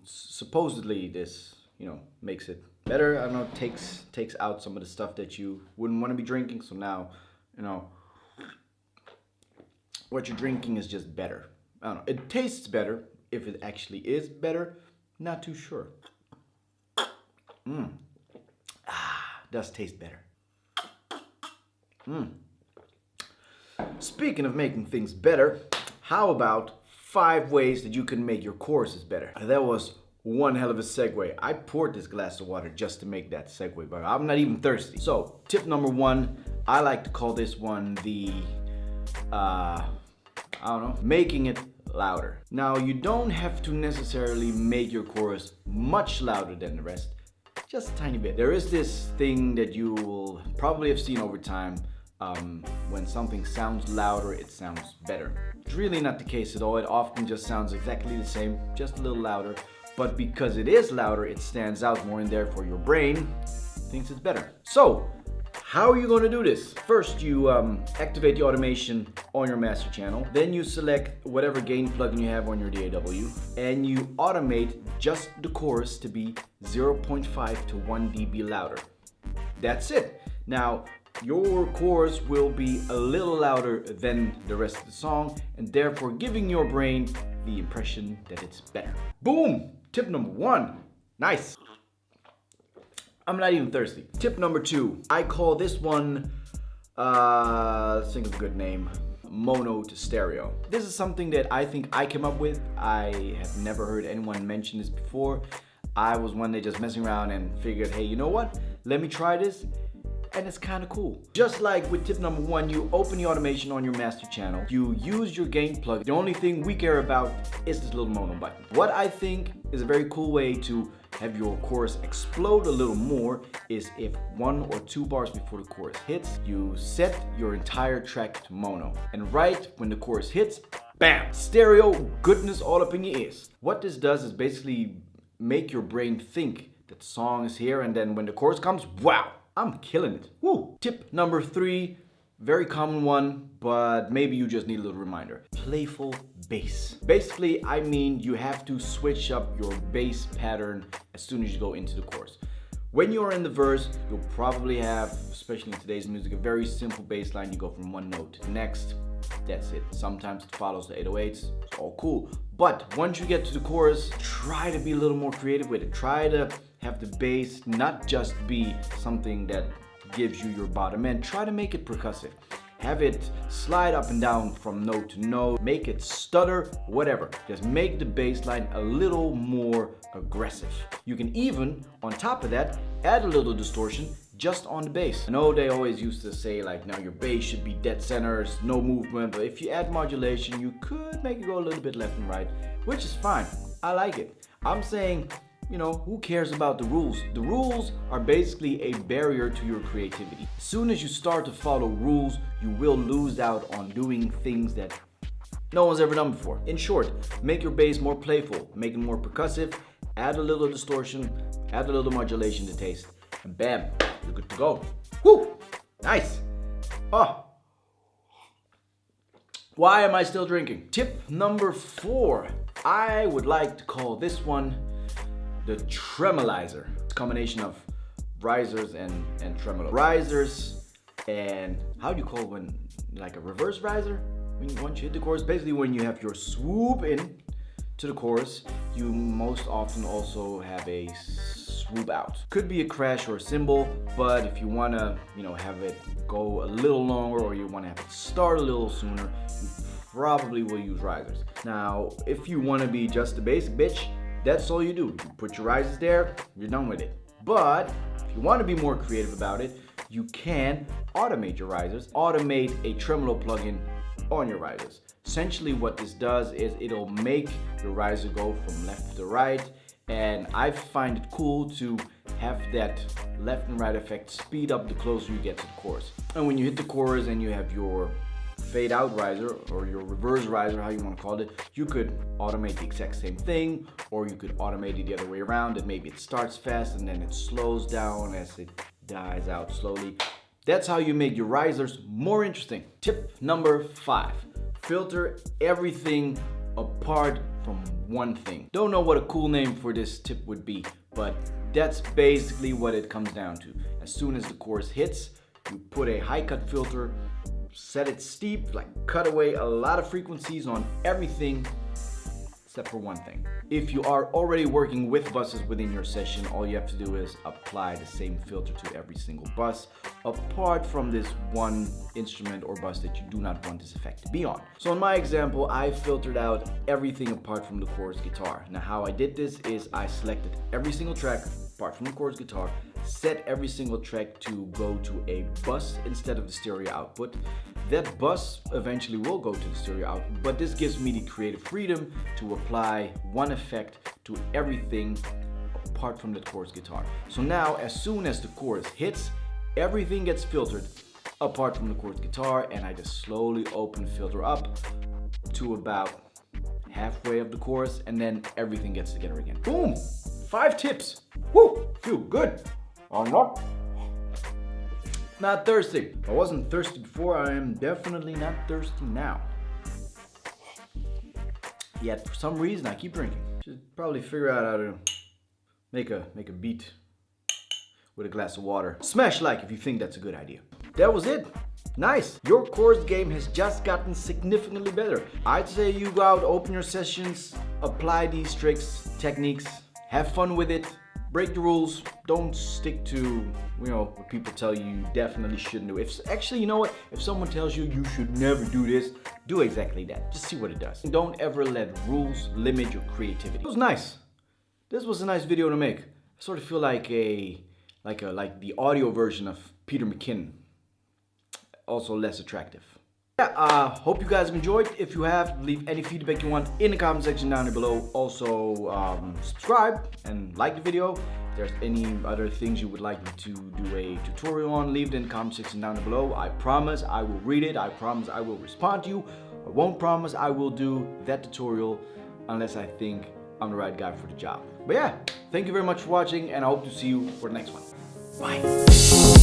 Supposedly this, makes it better. I don't know, takes out some of the stuff that you wouldn't want to be drinking. So now, what you're drinking is just better. I don't know. It tastes better. If it actually is better, not too sure. Does taste better. Speaking of making things better, how about 5 ways that you can make your choruses better? That was one hell of a segue. I poured this glass of water just to make that segue, but I'm not even thirsty. So, tip number 1, I like to call this one the, making it louder. Now, you don't have to necessarily make your chorus much louder than the rest, just a tiny bit. There is this thing that you will probably have seen over time. When something sounds louder, it sounds better. It's really not the case at all. It often just sounds exactly the same, just a little louder. But because it is louder, it stands out more, and therefore your brain thinks it's better. So, how are you going to do this? First, you activate the automation on your master channel. Then you select whatever gain plugin you have on your DAW, and you automate just the chorus to be 0.5 to 1 dB louder. That's it. Now, your chorus will be a little louder than the rest of the song, and therefore giving your brain the impression that it's better. Boom! Tip number 1. Nice. I'm not even thirsty. Tip number 2. I call this one, let's think of a good name, mono to stereo. This is something that I think I came up with. I have never heard anyone mention this before. I was one day just messing around and figured, hey, you know what? Let me try this. And it's kind of cool. Just like with tip number 1, you open the automation on your master channel, you use your gain plug. The only thing we care about is this little mono button. What I think is a very cool way to have your chorus explode a little more is if 1 or 2 bars before the chorus hits, you set your entire track to mono. And right when the chorus hits, bam! Stereo goodness all up in your ears. What this does is basically make your brain think that the song is here, and then when the chorus comes, wow! I'm killing it. Woo! Tip number 3, very common one, but maybe you just need a little reminder. Playful bass. Basically, I mean you have to switch up your bass pattern as soon as you go into the chorus. When you are in the verse, you'll probably have, especially in today's music, a very simple bass line. You go from one note to the next. That's it. Sometimes it follows the 808s. It's all cool. But once you get to the chorus, try to be a little more creative with it. Try to have the bass not just be something that gives you your bottom end. Try to make it percussive. Have it slide up and down from note to note. Make it stutter, whatever. Just make the bass line a little more aggressive. You can even, on top of that, add a little distortion just on the bass. I know they always used to say like, now your bass should be dead center, no movement, but if you add modulation, you could make it go a little bit left and right, which is fine. I like it. I'm saying, who cares about the rules? The rules are basically a barrier to your creativity. As soon as you start to follow rules, you will lose out on doing things that no one's ever done before. In short, make your bass more playful, make it more percussive, add a little distortion, add a little modulation to taste, and bam, you're good to go. Woo! Nice. Oh. Why am I still drinking? Tip number 4. I would like to call this one the tremolizer. It's a combination of risers and tremolo. Risers and how do you call it when, like a reverse riser? Once you hit the chorus, basically when you have your swoop in to the chorus, you most often also have a swoop out. Could be a crash or a cymbal, but if you wanna, have it go a little longer, or you wanna have it start a little sooner, you probably will use risers. Now, if you wanna be just a basic bitch, that's all you do. You put your risers there, you're done with it. But if you wanna be more creative about it, you can automate your risers. Automate a tremolo plugin on your risers. Essentially what this does is it'll make your riser go from left to right, and I find it cool to have that left and right effect speed up the closer you get to the chorus. And when you hit the chorus and you have your fade out riser or your reverse riser, how you want to call it, you could automate the exact same thing, or you could automate it the other way around, and maybe it starts fast and then it slows down as it dies out slowly. That's how you make your risers more interesting. Tip number 5, filter everything apart from one thing. Don't know what a cool name for this tip would be, but that's basically what it comes down to. As soon as the chorus hits, you put a high cut filter, set it steep, like cut away a lot of frequencies on everything except for one thing. If you are already working with buses within your session, all you have to do is apply the same filter to every single bus, apart from this one instrument or bus that you do not want this effect to be on. So in my example, I filtered out everything apart from the chorus guitar. Now how I did this is I selected every single track apart from the chorus guitar, set every single track to go to a bus instead of the stereo output. That bus eventually will go to the stereo output, but this gives me the creative freedom to apply one effect to everything apart from the chorus guitar. So now, as soon as the chorus hits, everything gets filtered apart from the chorus guitar, and I just slowly open the filter up to about halfway of the chorus, and then everything gets together again. Boom! 5 tips. Woo! Feel good. I'm not thirsty. I wasn't thirsty before, I am definitely not thirsty now. Yet for some reason I keep drinking. Should probably figure out how to make a beat with a glass of water. Smash like if you think that's a good idea. That was it. Nice. Your chorus game has just gotten significantly better. I'd say you go out, open your sessions, apply these tricks, techniques, have fun with it. Break the rules. Don't stick to, what people tell you definitely shouldn't do. Actually, you know what? If someone tells you you should never do this, do exactly that. Just see what it does. Don't ever let rules limit your creativity. It was nice. This was a nice video to make. I sort of feel like the audio version of Peter McKinnon. Also less attractive. Yeah, hope you guys have enjoyed. If you have, leave any feedback you want in the comment section down below. Also, subscribe and like the video. If there's any other things you would like me to do a tutorial on, leave it in the comment section down below. I promise I will read it. I promise I will respond to you. I won't promise I will do that tutorial unless I think I'm the right guy for the job. But yeah, thank you very much for watching, and I hope to see you for the next one. Bye.